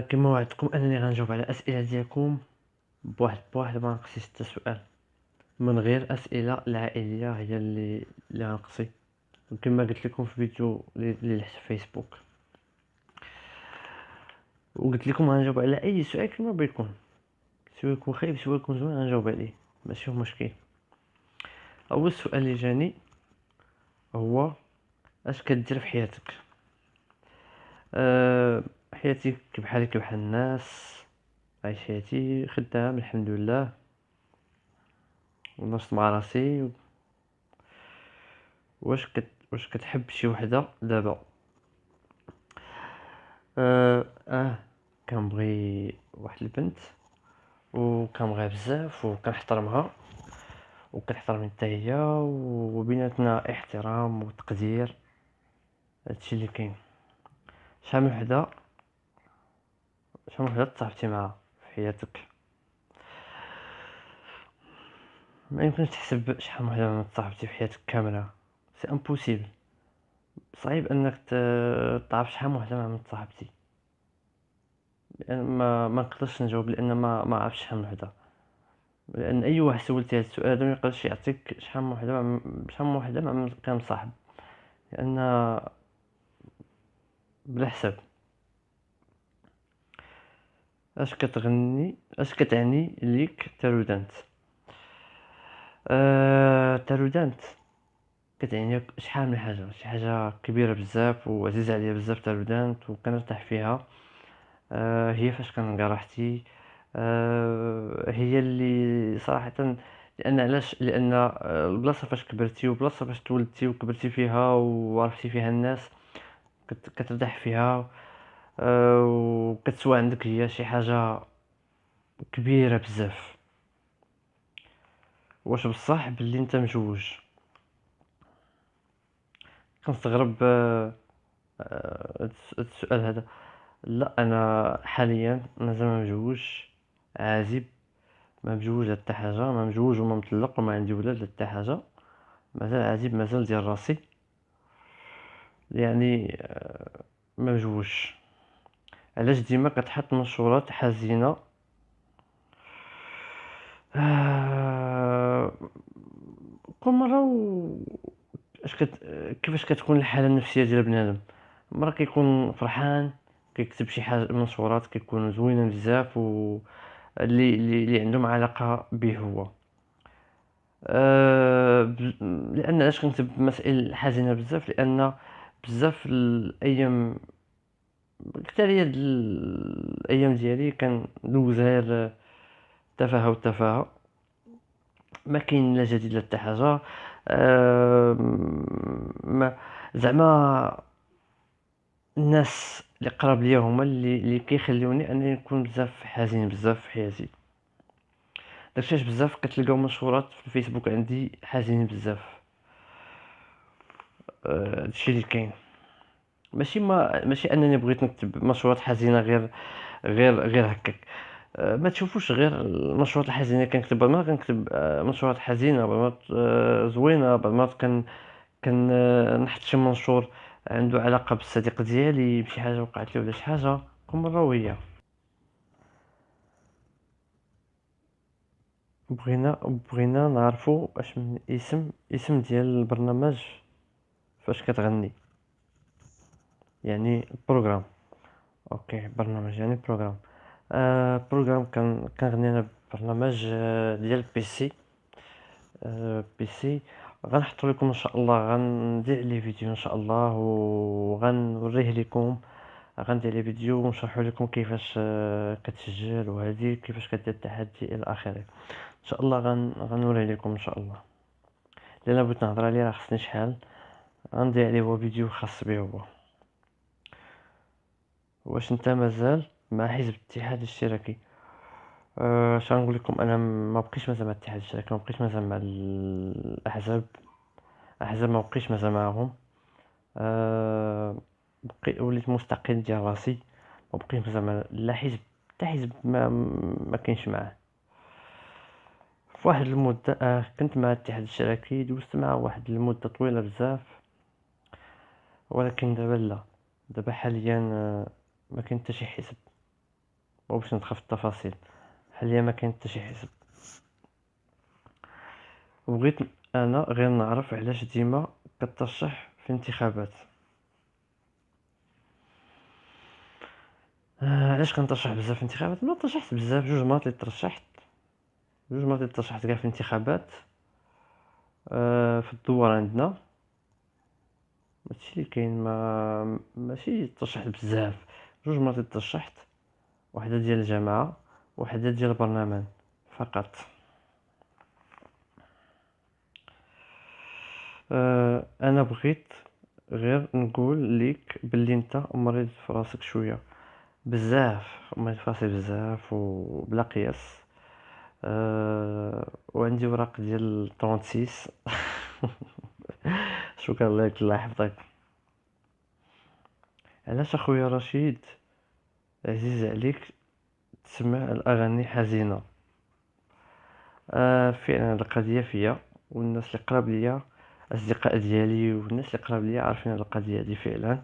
كما وعدتكم انني غنجاوب على اسئله ديالكم بواحد ما نقصي 6 سؤال من غير اسئله العائليه هي اللي غنقصي. وكما قلت لكم في فيديو اللي لحت في فيسبوك، وقلت لكم غنجاوب على اي سؤال كما بيكون، سواء يكون خايب سواء يكون زوين غنجاوب عليه، ماشي هو مشكل. اول سؤال اللي جاني هو اش كدير في حياتك؟ حياتي بحالي كبحال الناس، عايش حياتي خدام الحمد لله ونشط مع راسي. واش كتحب شي وحده دابا؟ كنبغي واحد البنت وكنبغيها بزاف وكنحترمها وكتحترمني حتى هي، وبيناتنا احترام وتقدير، هادشي اللي كاين. شحال من وحده تصاحبتي معها في حياتك؟ ما يمكنش تحسب شحال من وحده تصاحبتي في حياتك كامله، سي امبوسيبل. صعيب انك تعرف شحال من وحده مع تصاحبتي، لان ما نقدرش نجاوب، لان ما عرفتش شحال من وحده. لان اي واحد سولتي هذا السؤال هذا ما يقدرش يعطيك شحال من وحده مع كان مصاحب، لان بلا حساب. اش كتعني ليك تارودانت؟ تارودانت كتعني لك شحال من حاجه، شي حاجه كبيره بزاف وعزيزه عليا بزاف تارودانت وكنرتاح فيها. هي فاش كنلقى راحتي، هي اللي صراحه، لان علاش؟ لان البلاصه فاش كبرتي وبلاصه فاش تولدتي وكبرتي فيها وعرفتي فيها الناس كترتاح فيها. وكتسوى عندك هي شي حاجه كبيره بزاف. واش بصح باللي انت مجوج؟ كنستغرب هاد السؤال هذا. لا، انا حاليا مازال ما مجوج، عازب، ما مجوج حتى حاجه، ما مجوج وما مطلق وما عندي ولاد حتى حاجه، مازال عازب، مازال ديال راسي يعني. ما مجوج. علاش ديما كتحط منشورات حزينه؟ آه، كل مره اش كيفاش كتكون الحاله النفسيه ديال بنادم؟ مره كيكون فرحان، كيكتب شي حاجه منشورات كيكونوا زوينين بزاف و اللي عندهم علاقه به هو. لان علاش كنكتب مسائل حزينه بزاف؟ لان بزاف الايام كثير د الايام ديالي كندوز غير تفاهه وتفاهه، ما كاين لا جديد لا حتى حاجه. ما زعما الناس اللي قراب ليا هما اللي كيخليوني انني نكون بزاف حزين بزاف في حياتي. داكشي علاش بزاف كتلقاو منشورات في الفيسبوك عندي حزين بزاف. هادشي اللي كاين. ماشي انني بغيت نكتب منشورات حزينه غير هكاك. ما تشوفوش غير المنشورات الحزينه كنكتب، بعض المرات كنكتب منشورات حزينه، بعض المرات زوينه، بعض المرات نحط شي منشور عنده علاقه بالصديق ديالي، بشي حاجه وقعت ليه ولا شي حاجه، كل مره وهي. بغينا نعرفو اش من اسم ديال البرنامج فاش كتغني، يعني بروغرام. اوكي، برنامج يعني بروغرام. بروغرام كنغني انا برنامج ديال بيسي. بيسي غنحطو لكم ان شاء الله، غندير عليه فيديو ان شاء الله وغنوريه لكم. غندير عليه فيديو ونشرحو لكم كيفاش كتسجل وهذه كيفاش كدير التحدي الى اخره. ان شاء الله غنوريه لكم ان شاء الله. الا بغيت نهضر عليه راه خصني شحال، غندير عليه هو فيديو خاص به هو. واش انت مازال مع حزب الاتحاد الاشتراكي؟ شنقول لكم، انا ما بقيتش مازال مع الاتحاد الاشتراكي، ما بقيتش مازال مع الاحزاب. ما بقيتش مازال معاهم. وليت مستقل ديال راسي، ما بقيتش مازال مع لا حزب، حتى حزب ما كاينش معاه. في واحد المده كنت مع الاتحاد الاشتراكي، دوزت معاه واحد المده طويله بزاف، ولكن دابا لا. دابا حاليا ما كاين حتى شي حزب. او باش ندخل في التفاصيل. حاليا ما كاين حتى شي حزب. وبغيت انا غير نعرف علاش ديما كترشح في انتخابات. علاش كنترشح بزاف في الانتخابات؟ ما ترشحت بزاف، جوج مرات اللي ترشحت، كاع في الانتخابات. في الدوار عندنا هادشي اللي كاين، ماشي ترشحت بزاف، جوج مرات اللي ترشحت، وحده ديال الجامعه وحده ديال البرلمان فقط. انا بغيت غير نقول ليك باللي انت مريض في راسك شويه بزاف، مريض في راسي بزاف وبلا قياس. وعندي وراق ديال 36. شكرا لك، الله يحفظك. علاش اخويا رشيد عزيز عليك تسمع الاغاني حزينه؟ فعلا القضيه فيا، والناس اللي قراب ليا، الاصدقاء ديالي والناس اللي قراب ليا عارفين هاد القضيه دي فعلا.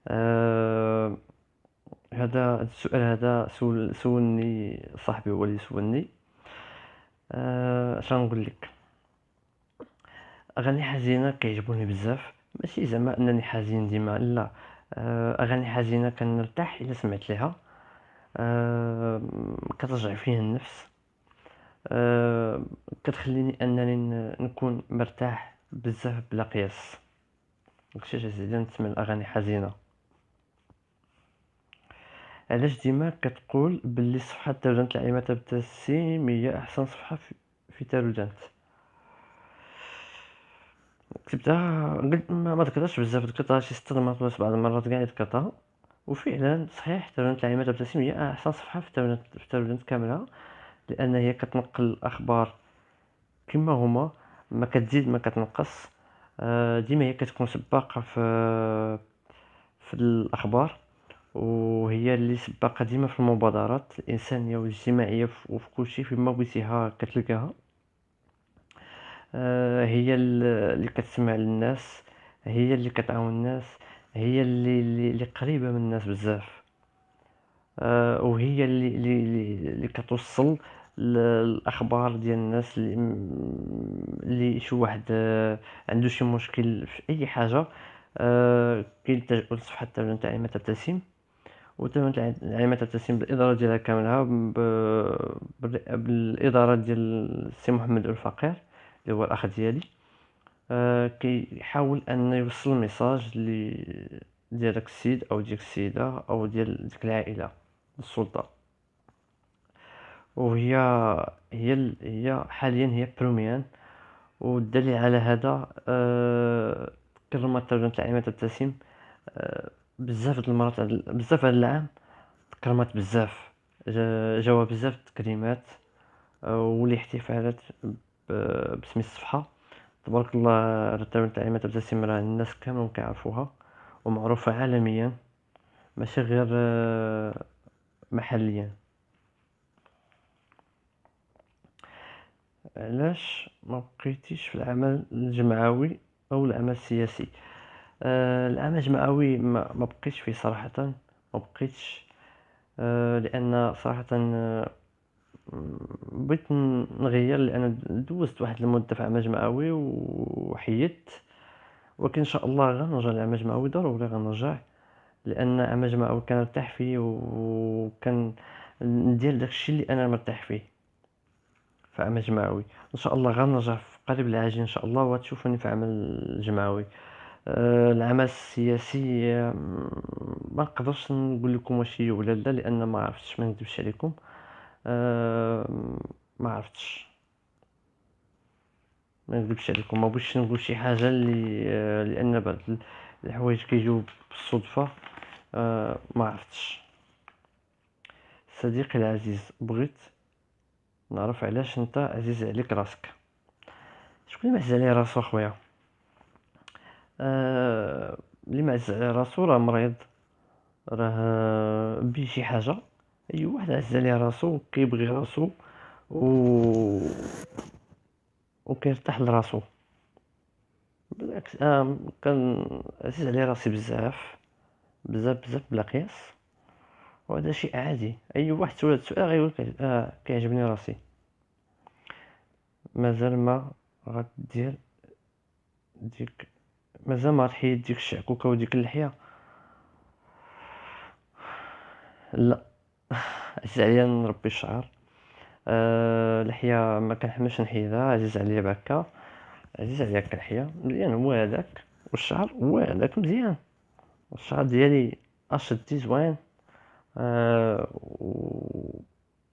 آه هذا السؤال هذا سولني صاحبي، هو اللي سولني. اش غنقول لك؟ اغاني حزينه كيعجبوني بزاف، ماشي زعما انني حزين ديما، لا. اغاني حزينه كنرتاح الا سمعت ليها. كترجع فيها النفس. أه كتخليني انني نكون مرتاح بزاف بلا قياس. داكشي علاش زيد نسمع الاغاني حزينه. علاش ديما كتقول باللي صفحه تردنت العليمه التبتسيم هي احسن صفحه في تردنت؟ كتبتها، قلت ما ذكرتهاش بزاف، ذكرتها شي 6 مرات ولا 7 مرات كاع ذكرتها. وفعلا صحيح تردنت العليمه التبتسيم هي احسن صفحه في تردنت كامله، لان هي كتنقل الاخبار كما هما، ما كتزيد ما كتنقص. ديما هي كتكون سباقة في الأخبار، وهي اللي سباقة ديما في المبادرات الإنسانية والاجتماعية وفي كلشي فيما بغيتيها كتلقاها. هي اللي كتسمع للناس، هي اللي كتعاون الناس، هي اللي قريبة من الناس بزاف. وهي اللي كتوصل الاخبار ديال الناس اللي شي واحد عنده شي مشكل في اي حاجه. كيلتجئوا لصفحه التعاون تاع عماد تبتسم، وتم عماد تبتسم بالاداره ديالها كاملها، بالاداره ديال السي محمد الفقير اللي هو الاخ ديالي. كيحاول ان يوصل الميساج ديال داك السيد او ديك السيده او ديال ديك العائله السلطه. وهي هي حاليا هي بروميان. والدليل على هذا كرمت ترجمة العليمة تبتسم بزاف د المرات، بزاف هذا العام تكرمت بزاف، جاوا بزاف التكريمات والاحتفالات باسم الصفحة. تبارك الله، ترجمة العليمة تبتسم راه الناس كاملين كيعرفوها ومعروفة عالميا، ماشي غير محليا. علاش ما بقيتيش في العمل الجمعوي او العمل السياسي؟ العمل الجمعوي ما بقيتش فيه صراحه، ما بقيتش. لان صراحه بغيت نغير، لان دوزت واحد المده في عمل جمعوي وحيدت. ولكن ان شاء الله غنرجع للعمل الجمعوي، ضروري غنرجع، لان العمل الجمعوي كنرتاح فيه وكان ندير داكشي اللي انا مرتاح فيه في عمل جماعي. ان شاء الله غنرجع في قريب العاجل ان شاء الله، وتشوفوني في عمل جماعي. العمل السياسي ما نقدرش نقول لكم واش هي ولا لا، لان ما عرفتش، ما نكذبش عليكم. ما عرفتش، ما نكذبش عليكم، ما بغيتش نقول شي حاجه اللي لان بعض الحوايج كيجيو بالصدفه. ما عرفتش. صديقي العزيز، بغيت نعرف علاش انت عزيز عليك راسك؟ شكون اللي معزز عليه راسو اخويا؟ اللي معزز على راسو راه مريض، راه بيه شي حاجه. اي واحد عزز عليه راسو كيبغي راسو و وكيرتاح لراسو. بالعكس، كان عزيز عليه راسي بزاف بزاف بزاف بلا قياس. وهذا شيء عادي. اي واحد سول هاد السؤال غيقول لك كيعجبني راسي. مازال ما غدير ديك مازال ما غتحيد ديك الشعكوكه وديك اللحيه؟ لا. عزيز عليا نربي الشعر. لحيه ما كنحملش نحيدها، عزيز عليا بعكا. عزيز عليا اللحيه مزيان هو هذاك، والشعر هو هذاك مزيان. الشعر ديالي اشدي زوين. آه و...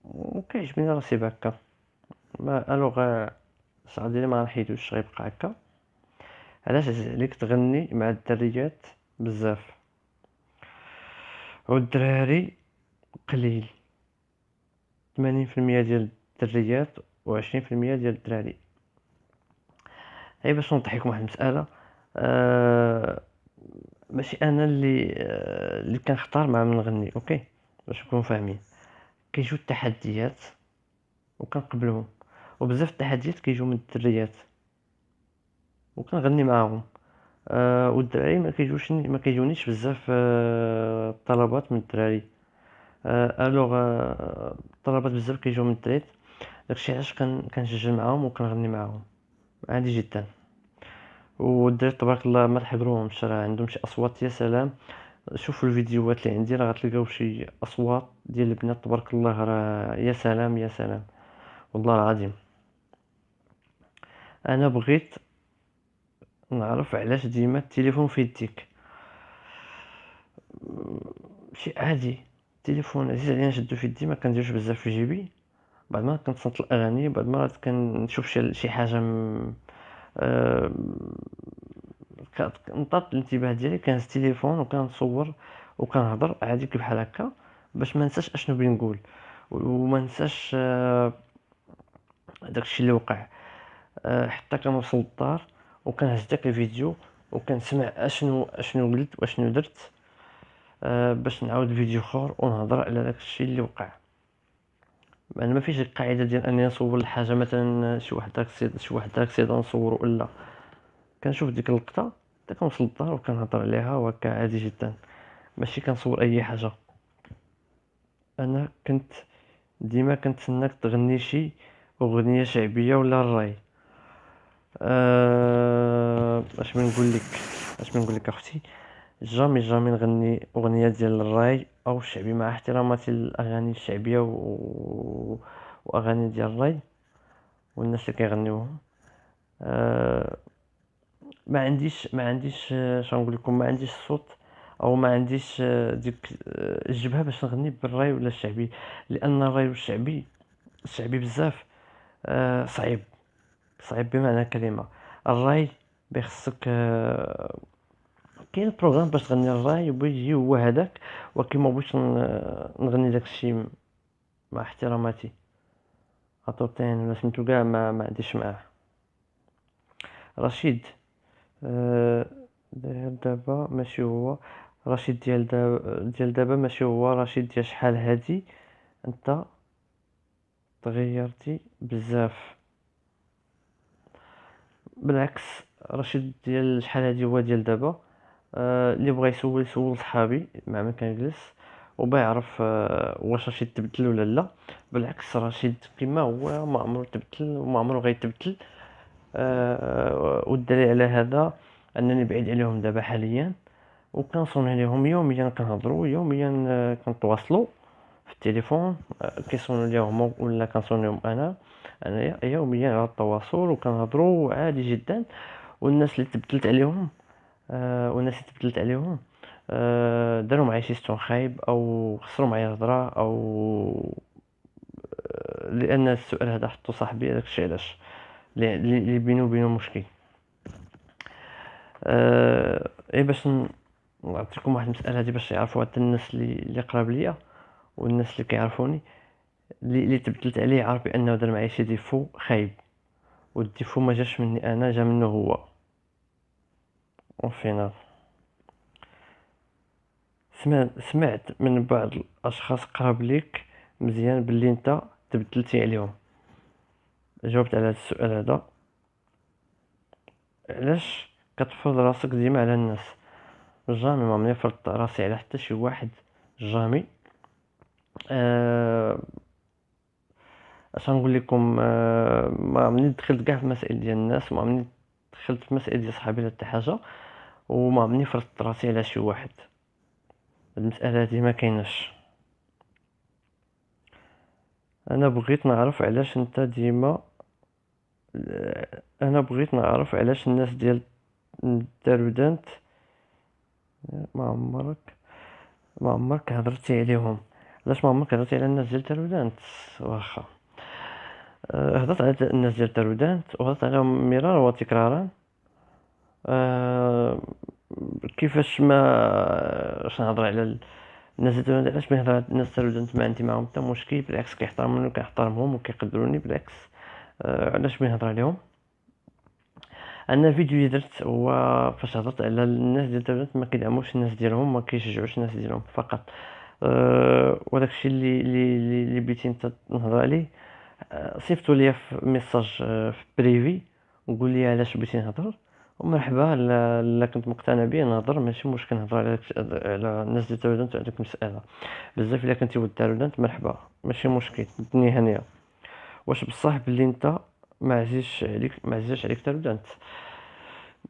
وكيعجبني راسي بهكا. ما الوغ الشعر ديالي ما غنحيدوش، غيبقى هكا. علاش؟ عزيز عليك تغني مع الدريات بزاف والدراري قليل. 80% ديال الدريات و20% ديال الدراري. هي باش نضحككم واحد المسألة. آه ماشي انا اللي كنختار مع من نغني، اوكي؟ باش نكونوا فاهمين. كيجيو التحديات وكنقبلهم، وبزاف التحديات كيجيو من الدريات وكنغني معاهم. والدراري ما كيجونيش بزاف طلبات من الدراري. الوغ طلبات بزاف كيجيو من الدراري. داكشي علاش كنسجل معاهم وكنغني معاهم عادي جدا. والدراري تبارك الله ما تحقروهمش، راه عندهم شي اصوات يا سلام. شوفوا الفيديوهات اللي عندي، راه غتلقاو شي اصوات ديال البنات تبارك الله، راه يا سلام يا سلام، والله العظيم. انا بغيت نعرف علاش ديما التليفون في يديك. شي عادي، التليفون عزيز عليا نشدو في يدي، ما كنديروش بزاف في جيبي. بعد ما كنصنت الاغاني، بعد مرات كنشوف شي حاجه آه، كنطاط الانتباه ديالي، كنهز التليفون وكنصور وكنهضر عادي بحال هكا، باش ما ننساش اشنو بغيت نقول، وما ننساش داكشي اللي وقع. حتى كنوصل للدار وكنهز داك الفيديو وكنسمع اشنو قلت واشنو درت، باش نعاود فيديو اخر ونهضر على داكشي اللي وقع. انا ما فيش القاعده ديال انني نصور الحاجه، مثلا شي واحد اكسيدون نصورو، لا. كنشوف ديك اللقطه حتى كنوصل للدار وكنهضر عليها وهكا عادي جدا، ماشي كنصور اي حاجه. انا ديما كنتسناك تغني شي اغنيه شعبيه ولا الراي. اش من نقول لك اختي، جامي نغني اغنيه ديال الراي او الشعبي، مع احتراماتي للاغاني الشعبيه واغاني ديال الراي والناس اللي كيغنيوهم. أه... ما عنديش شنو نقول لكم، ما عنديش الصوت، او ما عنديش ديك الجبهه باش نغني بالراي ولا الشعبي، لان الراي والشعبي بزاف صعيب. صعيب بمعنى الكلمه. الراي بيخصك كاين بروغرام باش تغني الراي وبيجي هو هذاك، ولكن ما بغيتش نغني داك الشيء. مع احتراماتي عطوتين ولا سميتو كاع ما عنديش معاه. رشيد داير دابا ماشي هو رشيد ديال دابا ماشي هو رشيد ديال شحال هادي. انت تغيرتي بزاف. بالعكس، رشيد ديال شحال هادي هو ديال دابا. اللي بغى يسول صحابي مع من كنجلس وبغى يعرف واش رشيد تبدل ولا لا. بالعكس، رشيد كيما هو ما عمرو تبدل وما عمرو غيتبدل. والدليل على هذا انني بعيد عليهم دابا حاليا، وكنصون عليهم يوميا، كنهضروا يوميا، كنتواصلوا في التليفون. كيصونوا لي هما ولا كنصون لهم انا يوميا على التواصل وكنهضروا عادي جدا. والناس اللي تبدلت عليهم داروا معايا شي ستون خايب او خسروا معايا هضره، او لان السؤال هذا حطو صاحبي، داكشي علاش اللي بينو وبينو مشكل. اي باش نعطيكم واحد المساله هذه باش يعرفوا حتى الناس اللي قراب ليا والناس اللي كيعرفوني. اللي تبدلت عليه عارف بانه دار معايا شي ديفو خايب، والديفو ما جاش مني انا، جا منه هو. وفينال سمعت من بعض الاشخاص قراب ليك مزيان باللي انت تبدلتي عليهم. جاوبت على هذا السؤال هذا. علاش كتفرض راسك ديما على الناس؟ جامي ما عمرني فرضت راسي على حتى شي واحد. جامي آه، اش غنقول لكم، ما عمرني دخلت كاع في مسائل ديال الناس، ما عمرني دخلت في مسائل ديال صحابي لا حتى حاجه، وما عمرني فرضت راسي على شي واحد. هاد المساله هادي ما كايناش. انا بغيت نعرف علاش انت ديما انا بغيت نعرف علاش الناس ديال الدرودانت ما عمرك ما عمرك هضرتي عليهم. علاش ما عمرك هضرتي على الناس ديال الدرودانت؟ واخا، هضرت على الناس ديال الدرودانت وهضرت عليهم مرارا وتكرارا. آه، كيفاش ما اش نهضر على الناس ديال الدرودانت؟ علاش ما نهضر على الناس ديال الدرودانت؟ ما عندي معاهم حتى مشكل، بالعكس كيحترموني وكنحترمهم وكيقدروني، بالعكس. علاش ما نهضر عليهم؟ انا فيديو اللي درت هو فاش هضرت على الناس ديال الدرودانت ما كيدعموش الناس ديالهم، ما كيشجعوش الناس ديالهم فقط. وداكشي اللي بغيتي انت نهضر عليه، صيفطوا ليا في ميساج في بريفي، وقول لي علاش بغيتي نهضر، ومرحبا. لا كنت مقتنع بيه نهضر، ماشي مشكل نهضر على الناس ديال التالودانت وعلى ديك المساله بزاف. الا كنتي ولد التالودانت مرحبا، ماشي مشكل، الدنيا هانيه. واش بصح بلي انت ما عزيزش عليك التالودانت؟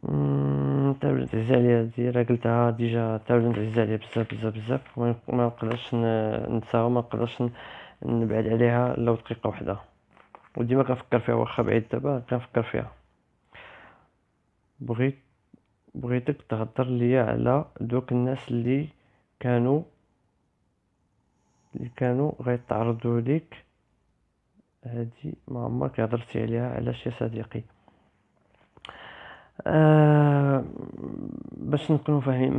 التالودانت عزيز عليا، هادي راه قلتها ديجا. التالودانت عزيز عليا بزاف بزاف بزاف، وما نقدرش ننساها، وما نقدرش نبعد عليها لو دقيقه واحده، وديما كنفكر فيها. واخا بعيد دابا كنفكر فيها. بغيت بغيتك تهضر ليا على دوك الناس اللي كانوا غيتعرضوا ليك. هادي ما عمرك هضرتي عليها، علاش يا صديقي؟ آه باش نكونوا فاهمين،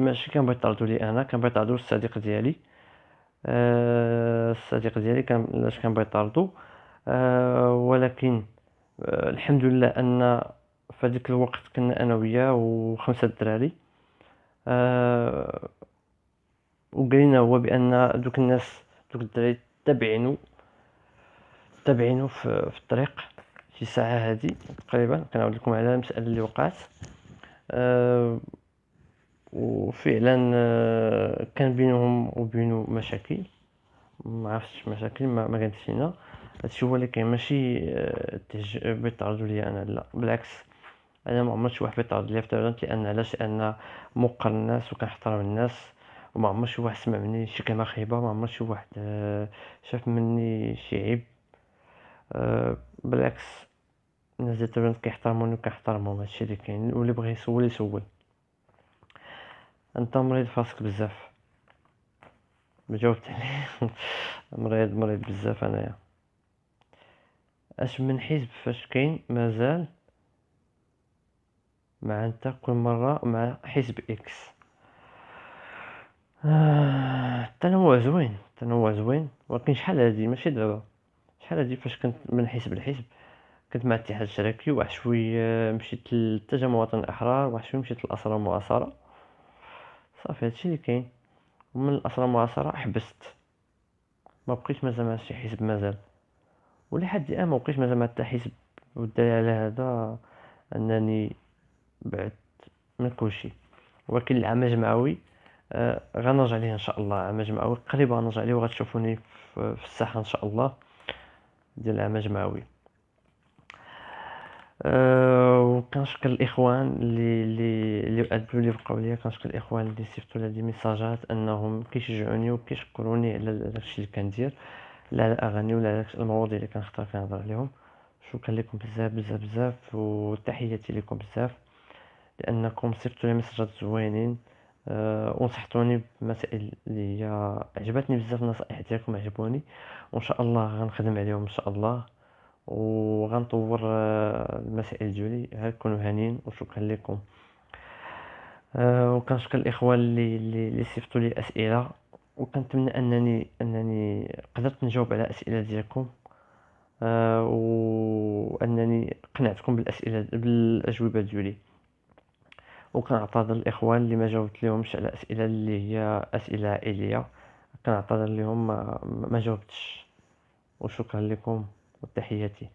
ماشي كان بيطردوا لي، انا كان بيطردوا الصديق ديالي. الصديق ديالي كان لاش كان بيطردوا. ولكن الحمد لله ان في هذيك الوقت كنا انا وياه وخمسه الدراري. آه وقالنا هو بان دوك الدراري تابعينو في الطريق شي ساعه هادي تقريبا. كنعاود لكم على المساله اللي وقعت. آه وفعلا كان بينهم وبينه مشاكل. ما عرفتش مشاكل، ما كانتش لينا هادشي هو اللي كاين. ماشي بيتعرضوا ليا انا، لا بالعكس. انا ما عمرت شي واحد بيتعرض ليا في التمرين، لان علاش؟ لان موقر الناس وكنحترم الناس، وما عمر شي واحد سمع مني شي كلمه خايبه، ما عمر شي واحد شاف مني شي عيب. بالعكس، الناس ديال التمرين كيحترموني وكنحترمهم. هادشي اللي كاين، واللي بغى يسول يسول. انت مريض فاسك بزاف، ما جاوبت عليه. مريض بزاف انايا. اش من حزب فاش كاين مازال مع انت كل مره مع حزب اكس؟ التنوع زوين، ولكن شحال هادي ماشي دابا. شحال هادي فاش كنت من حزب لحزب. كنت مع الاتحاد الاشتراكي، واحد شويه مشيت للتجمع الوطني الاحرار، واحد شويه مشيت للاسرى المعاصره. صافي هادشي اللي كاين. ومن الاسرى المعاصره حبست، ما بقيتش مازال مع شي حزب مازال، ولحد الان ما بقيتش مازال مع حتى حزب. والدليل على هذا انني بعدت من كلشي. ولكن العام الجمعوي غنرجع ليه ان شاء الله. العام الجمعوي قريب غنرجع ليه، وغتشوفوني في الساحه ان شاء الله ديال العام الجمعوي. وكنشكر الاخوان اللي ادوا لي بقاو ليا. كنشكر الاخوان اللي صيفطوا لي دي ميساجات انهم كيشجعوني وكيشكروني على داكشي اللي كندير، لا على الاغاني ولا على المواضيع اللي كنختار كنهضر عليهم. شكرا لكم بزاف بزاف بزاف، وتحياتي لكم بزاف، لانكم صيفطوا لي ميساجات زوينين. ونصحتوني بمسائل اللي هي عجبتني بزاف. النصائح ديالكم عجبوني، وان شاء الله غنخدم عليهم ان شاء الله، وغنطور المسائل ديالي. كونوا هانيين، وشكرا لكم. وكنشكر الاخوان اللي صيفطوا لي اسئله، وكنتمنى انني قدرت نجاوب على اسئله ديالكم، وانني قنعتكم بالاجوبه ديالي. وكنعتذر الاخوان اللي ما جاوبت لهمش على اسئله اللي هي اسئله عائليه. كنعتذر لهم ما جاوبتش. وشكرا لكم وتحياتي.